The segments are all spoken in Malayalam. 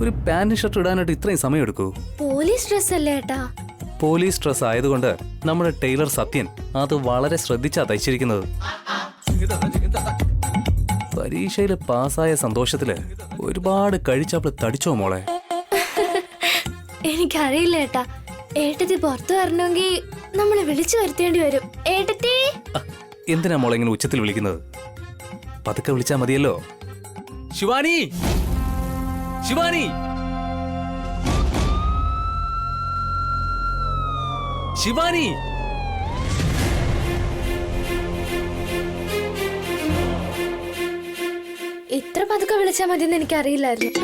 ഒരു പാന്റ് ഷർട്ട് ഇടാനായിട്ട് ഇത്രയും സമയം എടുക്കൂ? പോലീസ് ഡ്രസ് അല്ലേ ഏട്ടാ? പോലീസ് ഡ്രസ് ആയതുകൊണ്ട് നമ്മുടെ ടൈലർ സത്യൻ അത് വളരെ ശ്രദ്ധിച്ചാ തയ്ച്ചിരിക്കുന്നത്. പരീക്ഷയിൽ പാസ്സായ സന്തോഷത്തില് ഒരുപാട് കഴിച്ചവള് തടിച്ചോ മോളെ? എനിക്കറിയില്ല ഏട്ടാ. ഏട്ടത്തി പുറത്തു വരണമെങ്കിൽ നമ്മളെ വിളിച്ചു വരുത്തേണ്ടി വരും. ഏട്ടത്തി! എന്തിനാ മോളെ ഇങ്ങനെ ഉച്ചത്തിൽ വിളിക്കുന്നത്? പതുക്കെ വിളിച്ചാ മതിയല്ലോ. ശിവാനി, ശിവാനി, ശിവാനി! ഇത്ര പതുക്കെ വിളിച്ചാ മതിയെന്ന് എനിക്കറിയില്ലായിരുന്നു.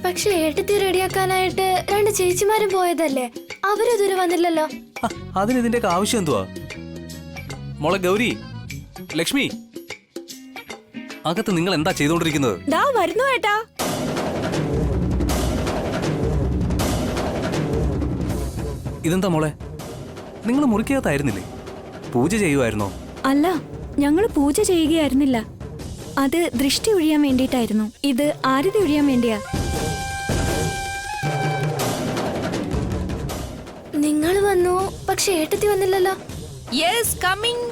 പക്ഷെ ഏട്ടത്തി റെഡിയാക്കാനായിട്ട് 2 ചേച്ചിമാരും പോയതല്ലേ, അവരിതുവരെ വന്നില്ലല്ലോ. അതിന് ഇതിന്റെയൊക്കെ ആവശ്യം എന്തുവാ? മോളെ ഗൗരി, ലക്ഷ്മി, അകത്ത് നിങ്ങൾ എന്താ ചെയ്തോണ്ടിരിക്കുന്നത്? വരുന്നു ഏട്ടാ. ഇതെന്താ മോളെ, നിങ്ങൾ മുറിക്കകത്തായിരുന്നില്ലേ? പൂജ ചെയ്യുമായിരുന്നോ? അല്ല, ഞങ്ങൾ പൂജ ചെയ്യുകയായിരുന്നില്ല. അത് ദൃഷ്ടി ഒഴിയാൻ വേണ്ടിയിട്ടായിരുന്നു. ഇത് ആരതി ഒഴിയാൻ വേണ്ടിയാ. നിങ്ങൾ വന്നു, പക്ഷെ ഏട്ടത്തി വന്നില്ലല്ലോ. Yes, coming.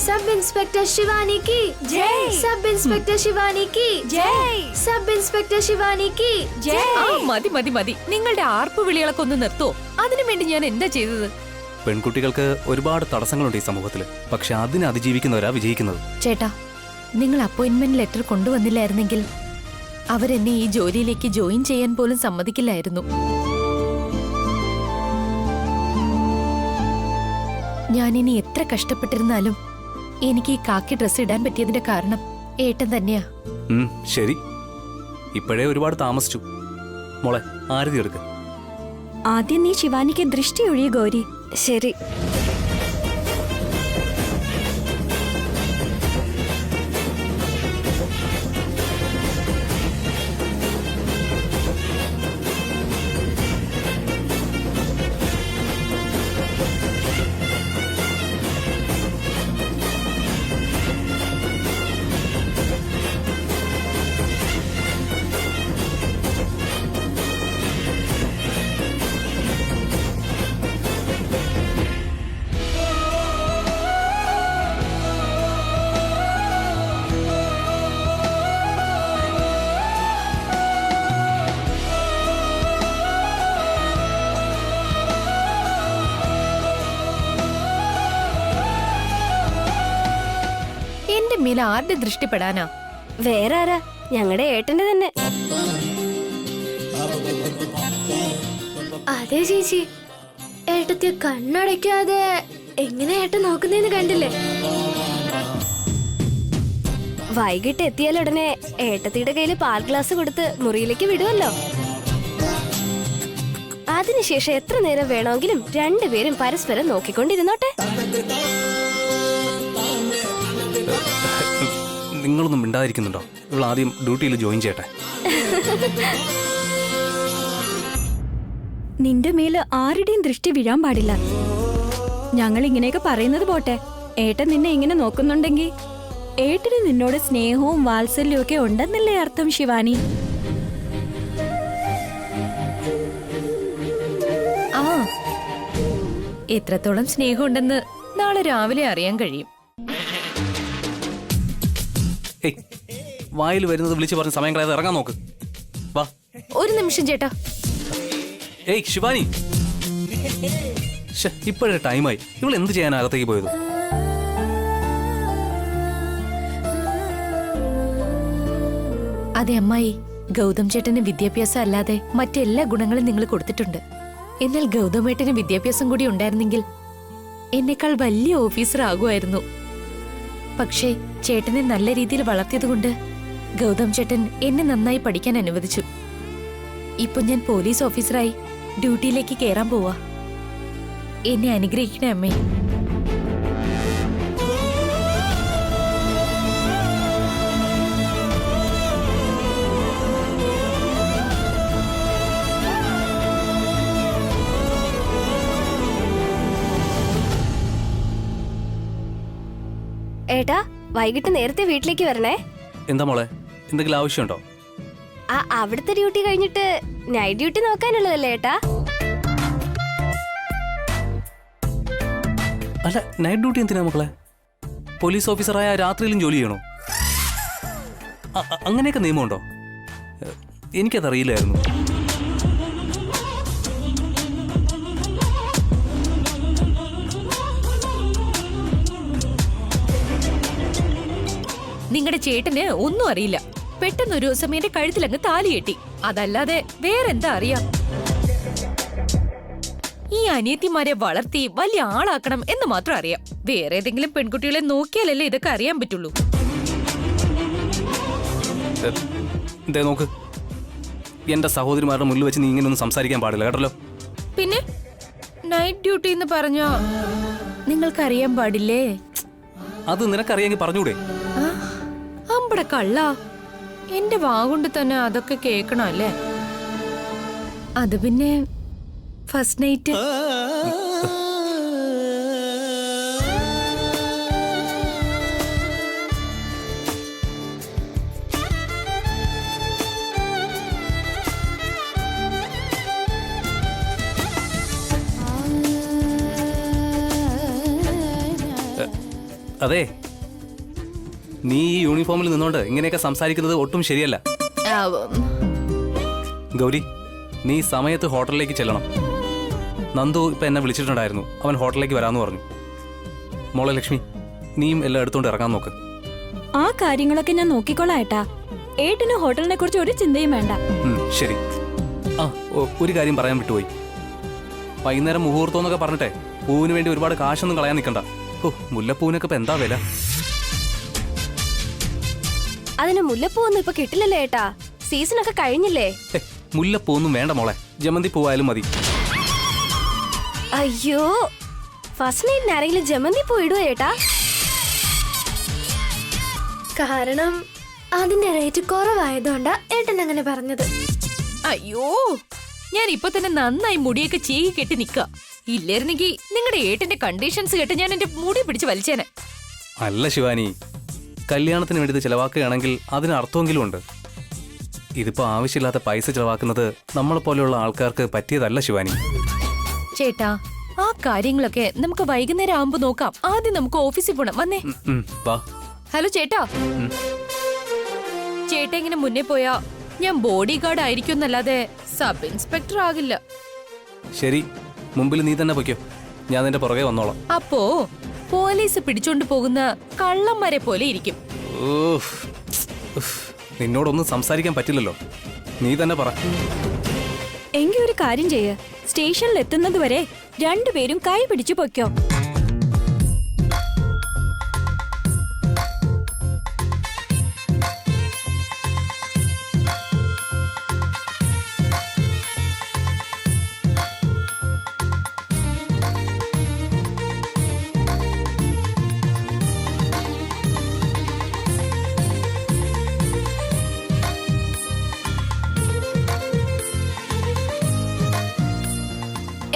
Sub inspector Shivani की जय। सब इंस्पेक्टर शिवानी की जय। सब इंस्पेक्टर शिवानी की जय। മതി മതി മതി, നിങ്ങളുടെ ആർപ്പ് വിളികളൊക്കെ ഒന്ന് നിർത്തോ. അതിനുവേണ്ടി ഞാൻ എന്താ ചെയ്തത്? പെൺകുട്ടികൾക്ക് ഒരുപാട് തടസ്സങ്ങളുണ്ട് ഈ സമൂഹത്തിൽ. പക്ഷെ അതിനെ അതിജീവിക്കുന്നവരാ വിജയിക്കുന്നത്. ചേട്ടാ, നിങ്ങൾ അപ്പോയിന്റ്മെന്റ് ലെറ്റർ കൊണ്ടുവന്നില്ലായിരുന്നെങ്കിൽ അവരെന്നെ ഈ ജോലിയിലേക്ക് ജോയിൻ ചെയ്യാൻ പോലും സമ്മതിക്കില്ലായിരുന്നു. ഞാനിനി എത്ര കഷ്ടപ്പെട്ടിരുന്നാലും എനിക്ക് ഈ കാക്കി ഡ്രസ് ഇടാൻ പറ്റിയതിന്റെ കാരണം ഏട്ടൻ തന്നെയാ. ശരി, ഇപ്പോഴേ ഒരുപാട് താമസിച്ചു. മോളെ, ആരതി എടുക്ക. ആദ്യം നീ ശിവാനിക്ക് ദൃഷ്ടി ഒഴിയ ഗൗരി. ശരി. മേലെ ആരുടെ ദൃഷ്ടിപ്പെടാനാ? വേറെ ആരാ? ഞങ്ങളുടെ ഏട്ടന്റെ തന്നെ. അതെ ചേച്ചി, ഏട്ടത്തിയെ കണ്ണടയ്ക്കാതെ എങ്ങനെ ഏട്ടൻ നോക്കുന്നേന്ന് കണ്ടില്ലേ? വൈകിട്ട് എത്തിയാലുടനെ ഏട്ടത്തിയുടെ കയ്യില് പാൽ ഗ്ലാസ് കൊടുത്ത് മുറിയിലേക്ക് വിടുമല്ലോ. അതിനുശേഷം എത്ര നേരം വേണമെങ്കിലും രണ്ടുപേരും പരസ്പരം നോക്കിക്കൊണ്ടിരുന്നോട്ടെ. നിങ്ങളൊന്നും മിണ്ടാതിരിക്കുന്നുണ്ടോ? ഇവൾ ആദ്യം ഡ്യൂട്ടിയിൽ ജോയിൻ ചെയ്യട്ടെ. നിന്റെ മേല് ആരുടെയും ദൃഷ്ടി വീഴാൻ പാടില്ല. ഞങ്ങൾ ഇങ്ങനെയൊക്കെ പറയുന്നത് പോട്ടെ, ഏട്ടൻ നിന്നെ ഇങ്ങനെ നോക്കുന്നുണ്ടെങ്കിൽ ഏട്ടന് നിന്നോട് സ്നേഹവും വാത്സല്യവും ഒക്കെ ഉണ്ടെന്നല്ലേ അർത്ഥം ശിവാനി? ആ, എത്രത്തോളം സ്നേഹമുണ്ടെന്ന് നാളെ രാവിലെ അറിയാൻ കഴിയും. വായിൽ വരുന്നത് വിളിച്ചു പറഞ്ഞ സമയം കളയാതെ ഇറങ്ങാൻ നോക്ക്. വാ. ഒരു നിമിഷം ചേട്ടാ. ഏയ് ശിവാനി, ഇപ്പോഴേ ടൈമായി. ഇവൾ എന്ത് ചെയ്യാൻ അകത്തേക്ക് പോയത്? അതെ അമ്മായി, ഗൗതം ചേട്ടന് വിദ്യാഭ്യാസം അല്ലാതെ മറ്റെല്ലാ ഗുണങ്ങളും നിങ്ങൾ കൊടുത്തിട്ടുണ്ട്. എന്നാൽ ഗൗതമേട്ടന് വിദ്യാഭ്യാസം കൂടി ഉണ്ടായിരുന്നെങ്കിൽ എന്നെക്കാൾ വലിയ ഓഫീസർ ആകുമായിരുന്നു. പക്ഷേ ചേട്ടനെ നല്ല രീതിയിൽ വളർത്തിയതുകൊണ്ട് ഗൗതം ചേട്ടൻ എന്നെ നന്നായി പഠിക്കാൻ അനുവദിച്ചു. ഇപ്പൊ ഞാൻ പോലീസ് ഓഫീസറായി ഡ്യൂട്ടിയിലേക്ക് കയറാൻ പോവാ. എന്നെ അനുഗ്രഹിക്കണേ അമ്മേ. ഏട്ടാ, വൈകിട്ട് നേരത്തെ വീട്ടിലേക്ക് വരണേ. എന്താ മോളെ, എന്തെങ്കിലും ആവശ്യമുണ്ടോ? ആ അവിടുത്തെ ഡ്യൂട്ടി കഴിഞ്ഞിട്ട് നൈറ്റ് ഡ്യൂട്ടി നോക്കാനുള്ളതല്ലേ ഏട്ടാ? അല്ല, നൈറ്റ് ഡ്യൂട്ടി എന്തിനാ മക്കളെ? പോലീസ് ഓഫീസറായ രാത്രിയിലും ജോലി ചെയ്യണോ? അങ്ങനെയൊക്കെ നിയമമുണ്ടോ? എനിക്കതറിയില്ലായിരുന്നു. നിങ്ങളുടെ ചേട്ടന് ഒന്നും അറിയില്ല. പെട്ടെന്നൊരു ദിവസം എന്റെ കഴുത്തിലങ്ങ് താലി കെട്ടി. അതല്ലാതെ വേറെന്താ അറിയാം? ഈ അനിയത്തിമാരെ വളർത്തി വലിയ ആളാക്കണം എന്ന് മാത്രം അറിയാം. വേറെ ഏതെങ്കിലും പെൺകുട്ടികളെ നോക്കിയാലല്ലേ ഇതൊക്കെ അറിയാൻ പറ്റുള്ളൂ. നോക്ക്, എന്റെ സഹോദരിമാരുടെ മുന്നിൽ വെച്ച് നീ ഇങ്ങനെയൊന്നും സംസാരിക്കാൻ പാടില്ല കേട്ടല്ലോ. പിന്നെ നൈറ്റ് ഡ്യൂട്ടി എന്ന് പറഞ്ഞോ നിങ്ങൾക്കറിയാൻ പാടില്ലേ? അത് നിനക്കറിയാമെങ്കിൽ പറഞ്ഞൂടെ? അമ്പട കള്ള, എന്റെ വാഗുകൊണ്ട് തന്നെ അതൊക്കെ കേൾക്കണം അല്ലേ? അത് പിന്നെ ഫസ്റ്റ് നൈറ്റ് അതെ, നീ ഈ യൂണിഫോമിൽ നിന്നോണ്ട് ഇങ്ങനെയൊക്കെ സംസാരിക്കുന്നത് ഒട്ടും ശരിയല്ല. ഗൗരി, നീ സമയത്ത് ഹോട്ടലിലേക്ക് ചെല്ലണം. നന്ദു ഇപ്പൊ എന്നെ വിളിച്ചിട്ടുണ്ടായിരുന്നു. അവൻ ഹോട്ടലിലേക്ക് വരാമെന്ന് പറഞ്ഞു. മോളെ ലക്ഷ്മി, നീയും എല്ലാം എടുത്തോണ്ട് ഇറങ്ങാൻ നോക്ക്. ആ കാര്യങ്ങളൊക്കെ ഞാൻ നോക്കിക്കോളാം ഏട്ടാ. ഏട്ടന് ഹോട്ടലിനെ കുറിച്ച് ഒരു ചിന്തയും വേണ്ട. ശരി. ഒരു കാര്യം പറയാൻ വിട്ടുപോയി. വൈകുന്നേരം മുഹൂർത്തം എന്നൊക്കെ പറഞ്ഞിട്ടെ പൂവിന് വേണ്ടി ഒരുപാട് കാശൊന്നും കളയാൻ നിൽക്കണ്ട. മുല്ലപ്പൂവിനൊക്കെ ഇപ്പൊ എന്താ വില? അതിന് മുല്ലപ്പൂവൊന്നും ഇപ്പൊ കിട്ടില്ലല്ലേ ഏട്ടാ? സീസൺ ഒക്കെ കഴിഞ്ഞില്ലേ? മുല്ലപ്പൂവൊന്നും വേണ്ട മോളെ, ജമന്തി പൂവായാലും മതി. അയ്യോ, ഫസ്റ്റ് നൈറ്റിന് ആരെങ്കിലും ജമന്തി പൂ ഇടുവോ ഏട്ടാ? കാരണം അതിന്റെ റേറ്റ് കുറവായതുകൊണ്ടാ ഏട്ടൻ അങ്ങനെ പറഞ്ഞത്. അയ്യോ, ഞാൻ ഇപ്പൊ തന്നെ നന്നായി മുടിയൊക്കെ ചീകി കെട്ടി നിക്ക. ഇല്ലായിരുന്നെങ്കിൽ നിങ്ങളുടെ ഏട്ടന്റെ കണ്ടീഷൻസ് കേട്ട് ഞാൻ എന്റെ മുടി പിടിച്ച് വലിച്ചേനെ. അല്ല ശിവാനി, കല്യാണത്തിന് വേണ്ടി ചെലവാക്കുകയാണെങ്കിൽ അതിന് അർത്ഥമെങ്കിലും ഉണ്ട്. ഇതിപ്പോ ആവശ്യമില്ലാത്ത പൈസ ചെലവാക്കുന്നത് നമ്മളെ പോലെയുള്ള ആൾക്കാർക്ക് പറ്റിയതല്ല ശിവാനി. ചേട്ടാ, ആ കാര്യങ്ങളൊക്കെ നമുക്ക് വൈകുന്നേരം ആവുമ്പോ നോക്കാം. ആദ്യം നമുക്ക് ഓഫീസിൽ പോണം. വന്നേ. ഹലോ ചേട്ടാ. ചേട്ടാ ഇങ്ങനെ മുന്നേ പോയാ ഞാൻ ബോഡി ഗാർഡ് ആയിരിക്കും എന്നല്ലാതെ സബ് ഇൻസ്പെക്ടർ ആകില്ല. ശരി, മുമ്പിൽ നീ തന്നെ പൊയ്ക്കോ, ഞാൻ നിന്റെ പുറകെ വന്നോളാം. അപ്പോ പോലീസ് പിടിച്ചോണ്ട് പോകുന്ന കള്ളന്മാരെ പോലെ ഇരിക്കും. നിന്നോടൊന്നും സംസാരിക്കാൻ പറ്റില്ലല്ലോ, നീ തന്നെ പറ. എങ്കിൽ ഒരു കാര്യം ചെയ്യ്, സ്റ്റേഷനിൽ എത്തുന്നത് വരെ രണ്ടുപേരും കൈ പിടിച്ചു പൊയ്ക്കോ.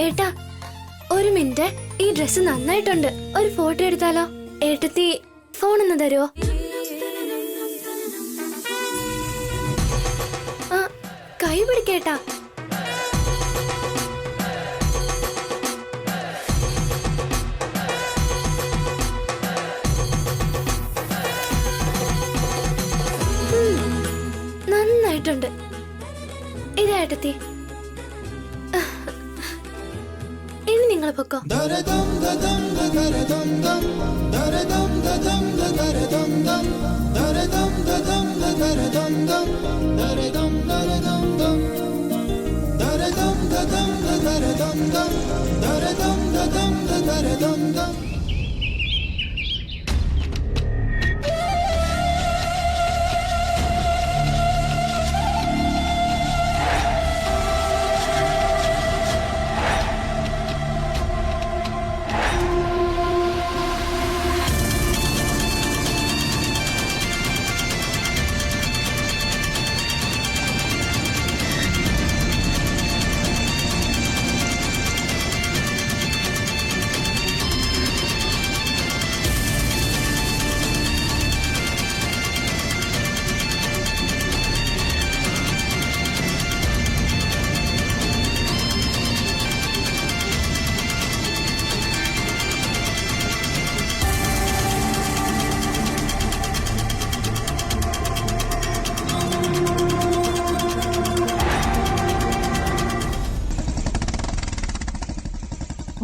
ഏട്ടാ, ഒരു മിനിറ്റ്, ഈ ഡ്രസ് നന്നായിട്ടുണ്ട്. ഒരു ഫോട്ടോ എടുത്താലോ? ഏട്ടത്തി ഫോൺ ഒന്ന് തരുമോ? ആ, കൈ പിടിക്കേട്ടാ. നന്നായിട്ടുണ്ട്. ഇതേട്ടത്തി. നിങ്ങൾ പൊക്കോ.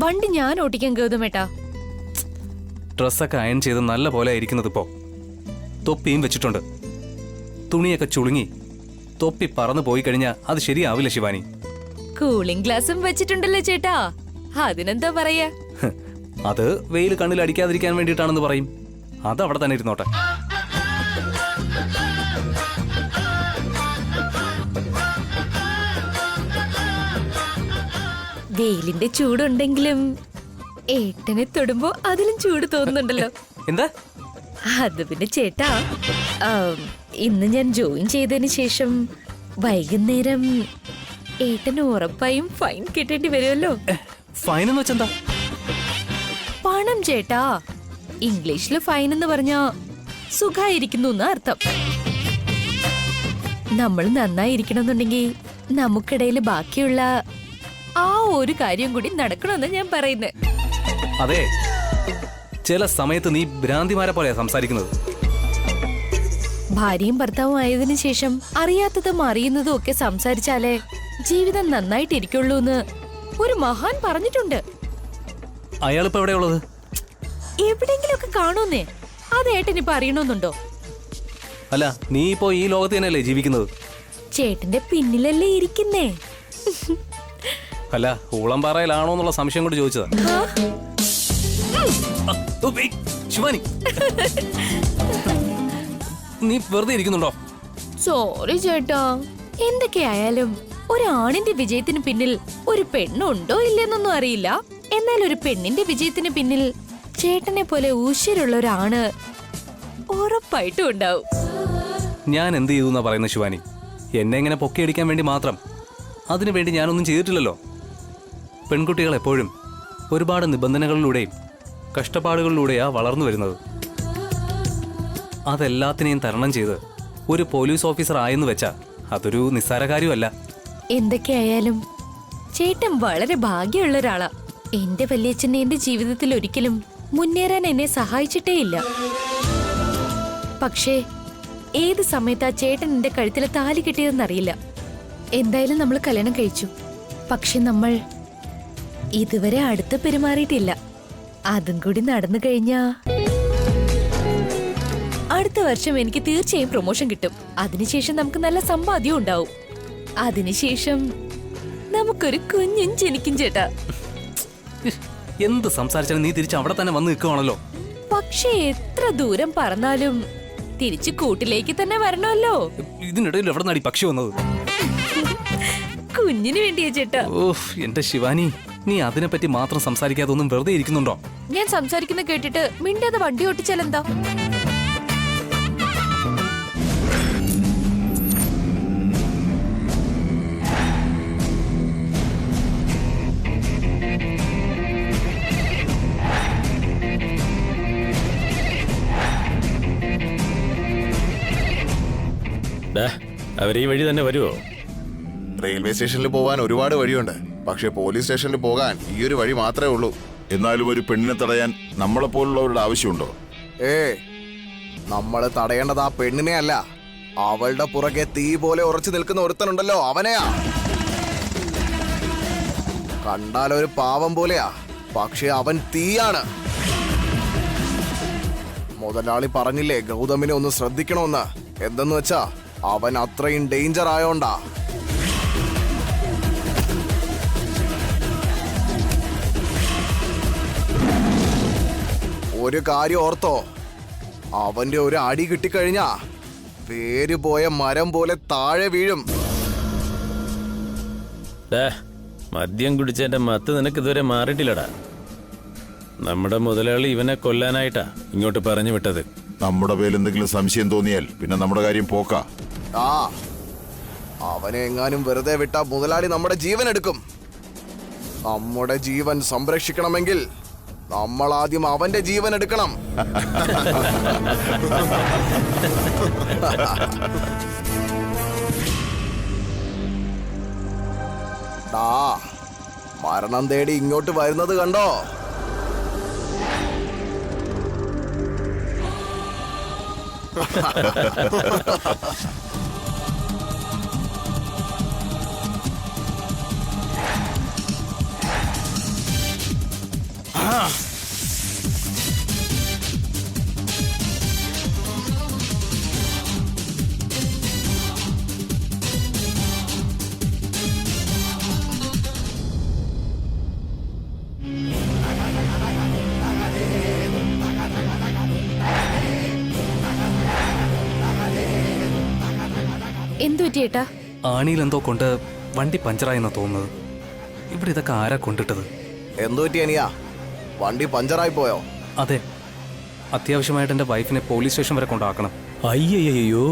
വണ്ടി ഞാൻ ഓട്ടിക്കാൻ ഗൗതമേട്ടാ. ഡ്രസ്സൊക്കെ അയൺ ചെയ്ത് നല്ല പോലെ ഇരിക്കുന്നത് ഇപ്പോ. തൊപ്പിയും വെച്ചിട്ടുണ്ട്. തുണിയൊക്കെ ചുളുങ്ങി തൊപ്പി പറന്നു പോയി കഴിഞ്ഞാൽ അത് ശരിയാവില്ല ശിവാനി. കൂളിംഗ് ഗ്ലാസും വെച്ചിട്ടുണ്ടല്ലോ ചേട്ടാ, അതിനെന്താ പറയാ? അത് വെയിൽ കണ്ണിൽ അടിക്കാതിരിക്കാൻ വേണ്ടിയിട്ടാണെന്ന് പറയും. അത് അവിടെ തന്നെ ഇരുന്നോട്ടെ. വെയിലിന്റെ ചൂടുണ്ടെങ്കിലും ഏട്ടനെ തൊടുമ്പോ അതിലും ചൂട് തോന്നുന്നുണ്ടല്ലോ. എന്താ? അത് പിന്നെ ചേട്ടാ, ഇന്ന് ഞാൻ ജോയിൻ ചെയ്തതിന് ശേഷം വൈകുന്നേരം ഏട്ടന് ഉറപ്പായും ഫൈൻ കിട്ടേണ്ടി വരുമല്ലോ. ഫൈൻ എന്ന് വെച്ചെന്താ? പണം ചേട്ടാ. ഇംഗ്ലീഷില് ഫൈൻ എന്ന് പറഞ്ഞാ സുഖായിരിക്കുന്നു എന്ന് അർത്ഥം. നമ്മൾ നന്നായിരിക്കണമെന്നുണ്ടെങ്കിൽ നമുക്കിടയിൽ ബാക്കിയുള്ള ആ ഒരു കാര്യം കൂടി നടക്കണമെന്ന് ഞാൻ പറയുന്നത്. അതെ, ചില സമയത്ത് നീ ഭ്രാന്തിമാരെ പോലെയാ സംസാരിക്കുന്നത്. ഭാര്യയും ഭർത്താവും ആയതിനു ശേഷം അറിയാത്തതും അറിയുന്നതും ഒക്കെ സംസാരിച്ചാലേ ജീവിതം നന്നായിട്ടിരിക്കുള്ളൂ എന്ന് ഒരു മഹാൻ പറഞ്ഞിട്ടുണ്ട്. അയാളിപ്പോ എവിടെയുള്ളത്? എവിടെങ്കിലും ഒക്കെ കാണുന്നേ. അത് ഏട്ടനിപ്പോ അറിയണമെന്നുണ്ടോ? അല്ല, നീ ഇപ്പോ ഈ ലോകത്ത് തന്നെയല്ലേ ജീവിക്കുന്നത്? ചേട്ടന്റെ പിന്നിലല്ലേ ഇരിക്കുന്നേ. അല്ല, ഊളംപാറയിലാണോ എന്നുള്ള സംശയം കൊണ്ട് ചോദിച്ചതാ. ശിവാനി, നീ വെറുതെ ഇരിക്കുന്നുണ്ടോ? സോറി ചേട്ടാ. എന്തൊക്കെയായാലും ഒരാണിന്റെ വിജയത്തിന് പിന്നിൽ ഒരു പെണ്ണുണ്ടോ ഇല്ലെന്നൊന്നും അറിയില്ല. എന്നാൽ ഒരു പെണ്ണിന്റെ വിജയത്തിന് പിന്നിൽ ചേട്ടനെ പോലെ ഊശ്വരുള്ള ഒരാണ് ഉറപ്പായിട്ടും ഉണ്ടാവും. ഞാൻ എന്ത് ചെയ്തു എന്നാ പറയുന്നത് ശിവാനി? എന്നെ ഇങ്ങനെ പൊക്കിയടിക്കാൻ വേണ്ടി മാത്രം. അതിനു വേണ്ടി ഞാനൊന്നും ചെയ്തിട്ടില്ലല്ലോ. പെൺകുട്ടികൾ എപ്പോഴും ഒരുപാട് നിബന്ധനകളിലൂടെയും കഷ്ടപ്പാടുകളിലൂടെയാ വളർന്നു വരുന്നത്. അതെല്ലാത്തിനെയും തരണം ചെയ്ത് ഒരു പോലീസ് ഓഫീസർ ആയെന്ന് വെച്ചാ അതൊരു നിസ്സാര കാര്യമല്ല. എന്തൊക്കെയായാലും ചേട്ടൻ വളരെ ഭാഗ്യമുള്ള ഒരാളാ. എന്റെ വല്യച്ഛനെ എന്റെ ജീവിതത്തിൽ ഒരിക്കലും മുന്നേറാൻ എന്നെ സഹായിച്ചിട്ടേയില്ല. പക്ഷേ ഏത് സമയത്താ ചേട്ടൻ എന്റെ കഴുത്തിലെ താലി കെട്ടിയതെന്നറിയില്ല. എന്തായാലും നമ്മൾ കല്യാണം കഴിച്ചു. പക്ഷെ നമ്മൾ ഇതുവരെ അടുത്ത് പെരുമാറിയിട്ടില്ല. അതും കൂടി നടന്നു കഴിഞ്ഞാ അടുത്ത വർഷം എനിക്ക് തീർച്ചയായും പ്രൊമോഷൻ കിട്ടും. അതിനുശേഷം നമുക്ക് നല്ല സമ്പാദ്യം ഉണ്ടാവും. അതിനുശേഷം നമുക്കൊരു കുഞ്ഞും ജനിക്കും ചേട്ടാ. എന്ത് സംസാരിച്ചാലും നീ തിരിച്ച് അവിടെ തന്നെ വന്ന് നിൽക്കുവാണല്ലോ. പക്ഷേ എത്ര ദൂരം പറന്നാലും തിരിച്ചു കൂട്ടിലേക്ക് തന്നെ വരണമല്ലോ. ഇതിനിടയിൽ എവിടെ നടി പക്ഷി വന്നത്? കുഞ്ഞിന് വേണ്ടിയാ ചേട്ടാ. ഓഹ്, എന്റെ ശിവാനി, നീ അതിനെപ്പറ്റി മാത്രം സംസാരിക്കാതെ ഒന്നും വെറുതെ ഇരിക്കുന്നുണ്ടോ? ഞാൻ സംസാരിക്കുന്ന കേട്ടിട്ട് മിണ്ടാതെ വണ്ടി ഓട്ടിച്ചാലെന്താ? അവർ ഈ വഴി തന്നെ വരുമോ? റെയിൽവേ സ്റ്റേഷനിൽ പോകാൻ ഒരുപാട് വഴിയുണ്ട്. പക്ഷെ പോലീസ് സ്റ്റേഷനിൽ പോകാൻ ഈ ഒരു വഴി മാത്രമേ ഉള്ളൂ. എന്നാലും ഒരു പെണ്ണിനെ തടയാൻ നമ്മളെപ്പോലുള്ളവരുടെ ആവശ്യമുണ്ടോ? നമ്മള് തടയേണ്ടത് ആ പെണ്ണിനെ അല്ല, അവളുടെ പുറകെ തീ പോലെ ഉറച്ചു നിൽക്കുന്ന ഒരുത്തനുണ്ടല്ലോ, അവനെയാ. കണ്ടാലൊരു പാവം പോലെയാ, പക്ഷെ അവൻ തീയാണ്. മുതലാളി പറഞ്ഞില്ലേ ഗൗതമിനെ ഒന്ന് ശ്രദ്ധിക്കണമെന്ന്. എന്തെന്ന് വെച്ചാ അവൻ അത്രയും ഡേഞ്ചർ ആയോണ്ടാ. ഒരു കാര്യം ഓർത്തോ, അവന്റെ ഒരു അടി കിട്ടിക്കഴിഞ്ഞാ വേര് പോയ മരം പോലെ താഴെ വീഴും. ഡാ, മദ്യം കുടിച്ചതിന്റെ മത്ത് നിനക്ക് ഇതുവരെ മാറിയിട്ടില്ലടാ. നമ്മുടെ മുതലാളി ഇവനെ കൊല്ലാനായിട്ടാ ഇങ്ങോട്ട് പറഞ്ഞു വിട്ടത്. നമ്മുടെ പേരിൽ എന്തെങ്കിലും സംശയം തോന്നിയാൽ പിന്നെ നമ്മുടെ കാര്യം പോക്കാ. ആ അവനെ എങ്ങാനും വെറുതെ വിട്ടാ മുതലാളി നമ്മുടെ ജീവൻ എടുക്കും. നമ്മുടെ ജീവൻ സംരക്ഷിക്കണമെങ്കിൽ നമ്മൾ ആദ്യം അവന്റെ ജീവൻ എടുക്കണം. ദാ, മരണം തേടി ഇങ്ങോട്ട് വരുന്നത് കണ്ടോ? എന്തു പറ്റിയേട്ടാ? ആണിയിൽ എന്തോ കൊണ്ട് വണ്ടി പഞ്ചറായെന്നാ തോന്നുന്നത്. ഇവിടെ ഇതൊക്കെ ആരാ കൊണ്ടിട്ടത്? എന്തു പറ്റി അനിയാ? വണ്ടി പഞ്ചറായി പോയോ? അതെ, അത്യാവശ്യമായിട്ട് എൻ്റെ വൈഫിനെ പോലീസ് സ്റ്റേഷൻ വരെ കൊണ്ടാക്കണം. അയ്യയ്യോ,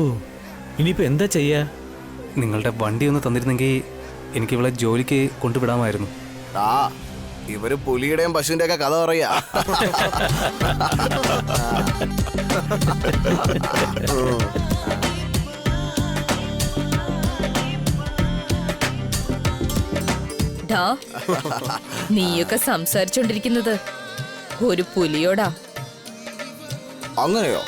ഇനിയിപ്പോ എന്താ ചെയ്യാ? നിങ്ങളുടെ വണ്ടി ഒന്ന് തന്നിരുന്നെങ്കിൽ എനിക്ക് ഇവളെ ജോലിക്ക് കൊണ്ടുവിടാമായിരുന്നു. ആ ഇവര് പുലിയുടെയും പശുവിന്റെ ഒക്കെ കഥ പറയാ. ഡാ, നീയൊക്കെ സംസാരിച്ചോണ്ടിരിക്കുന്നത് ഒരു പുലിയോടാ. അങ്ങനെയോ?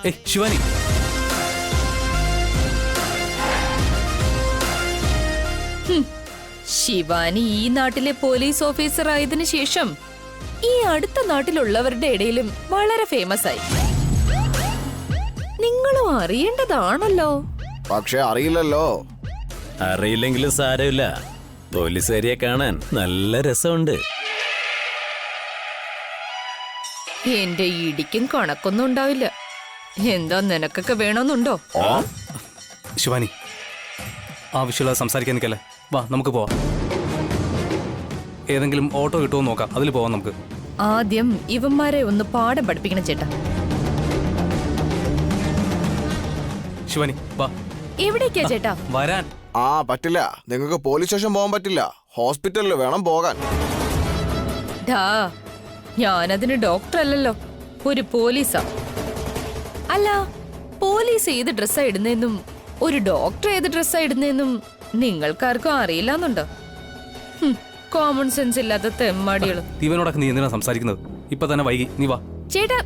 ഏയ് ശിവാനി, ശിവാനി ഈ നാട്ടിലെ പോലീസ് ഓഫീസർ ആയതിനു ശേഷം ഈ അടുത്ത നാട്ടിലുള്ളവരുടെ ഇടയിലും വളരെ ഫേമസ് ആയി. നിങ്ങളും അറിയേണ്ടതാണല്ലോ. പക്ഷെ അറിയില്ലല്ലോ. അറിയില്ലെങ്കിലും സാരമില്ല, പോലീസുകാരിയെ കാണാൻ നല്ല രസമുണ്ട്. എന്റെ ഇടിക്കും കണക്കൊന്നും ഉണ്ടാവില്ല. എന്താ നിനക്കൊക്കെ വേണമെന്നുണ്ടോ? ശിവാനി, ആവശ്യമുള്ള സംസാരിക്കാൻ നിൽക്കല്ലേ. വാ നമുക്ക് പോവാം. ഏതെങ്കിലും ഓട്ടോ കിട്ടുമോ നോക്കാം, അതിൽ പോവാം നമുക്ക്. ആദ്യം ഇവന്മാരെ ഒന്ന് പാഠം പഠിപ്പിക്കണം ചേട്ടാ. ശിവാനി വാ. എവിടേക്കാ ചേട്ടാ? വരാൻ. ആ പറ്റില്ല, നിങ്ങൾക്ക് പോലീസ് സ്റ്റേഷൻ പോകാൻ പറ്റില്ല. ഹോസ്പിറ്റലിൽ വേണം പോകാൻ. ഡാ, ഞാനതിന് ഡോക്ടർ അല്ലല്ലോ, ഒരു പോലീസാ. അല്ല, പോലീസ് ഏത് ഡ്രസ്സാ ഇടുന്നെന്നും ഒരു ഡോക്ടർ ഏത് ഡ്രസ്സാ ഇടുന്നെന്നും നിങ്ങൾക്കാർക്കും അറിയില്ലെന്നുണ്ടോ? കോമൺ സെൻസ് ഇല്ലാത്ത തെമ്മാടികളും. ഇവനോടൊക്കെ നീ എന്തിനാ സംസാരിക്കുന്നത്? ഇപ്പൊ തന്നെ വൈകി, നീ വാ. ചേട്ടാ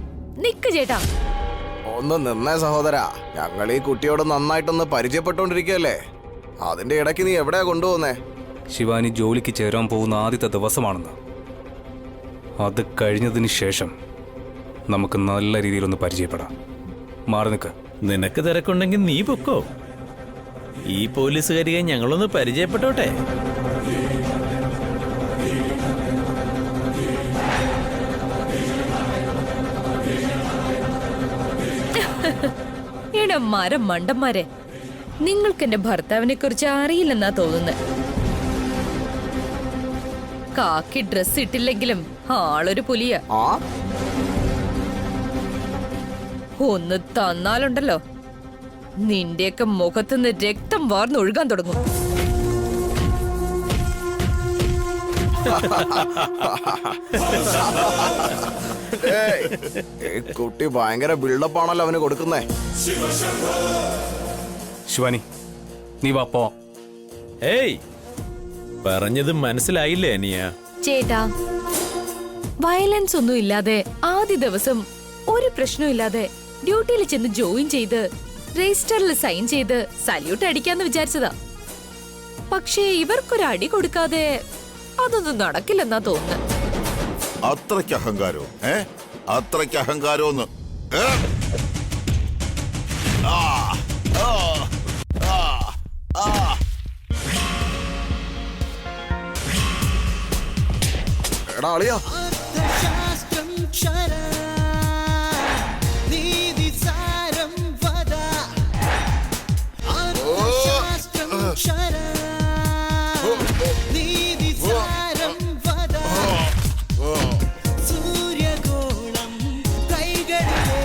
നിക്ക് ചേട്ടാ. ഒന്ന് നിന്നേ സഹോദരാ, ഞങ്ങൾ ഈ കുട്ടിയോട് നന്നായിട്ടൊന്ന് പരിചയപ്പെട്ടോണ്ടിരിക്കുകയല്ലേ. അതിന്റെ ഇടയ്ക്ക് നീ എവിടെയാ കൊണ്ടുപോകുന്നേ? ശിവാനി ജോലിക്ക് ചേരാൻ പോകുന്ന ആദ്യത്തെ ദിവസമാണെന്ന്. അത് കഴിഞ്ഞതിന് ശേഷം നമുക്ക് നല്ല രീതിയിലൊന്ന് പരിചയപ്പെടാം. മാറി നിൽക്ക്. നിനക്ക് തിരക്കുണ്ടെങ്കിൽ നീ പൊക്കോ. ഈ പോലീസുകാരിയെ ഞങ്ങളൊന്ന് പരിചയപ്പെട്ടോട്ടെ. എടാ മരം മണ്ടന്മാരെ, നിങ്ങൾക്ക് എന്റെ ഭർത്താവിനെ കുറിച്ച് അറിയില്ലെന്നാ തോന്നുന്നത്. കാക്കി ഡ്രസ് ഇട്ടില്ലെങ്കിലും ആളൊരു പുലിയാ. ആ ഒന്ന് തന്നാലുണ്ടല്ലോ, നിന്റെയൊക്കെ മുഖത്തുനിന്ന് രക്തം വാർന്നൊഴുകാൻ തുടങ്ങും. കുട്ടി ഭയങ്കര ബിൽഡപ്പ് ആണല്ലോ അവന് കൊടുക്കുന്നേ. ശിവാനി നീ വാ പോ. ഏയ്, പറഞ്ഞത് മനസ്സിലായില്ലേ അനിയ? ചേട്ടാ, വയലൻസ് ഒന്നും ഇല്ലാതെ ആദ്യ ദിവസം ഒരു പ്രശ്നവും ഇല്ലാതെ ഡ്യൂട്ടിയിൽ ചെന്ന് ജോയിൻ ചെയ്ത് രജിസ്റ്ററിൽ സൈൻ ചെയ്ത് സല്യൂട്ട് അടിക്കാന്ന് വിചാരിച്ചതാ. പക്ഷേ ഇവർക്കൊരു അടി കൊടുക്കാതെ അതൊന്നും നടക്കില്ലെന്നാ തോന്നുന്നത്. അത്രയ്ക്ക് അഹങ്കാരോ? അത്രയ്ക്ക് അഹങ്കാരോന്ന്? എടാ അളിയാ, ശാസ്ത്രം ശര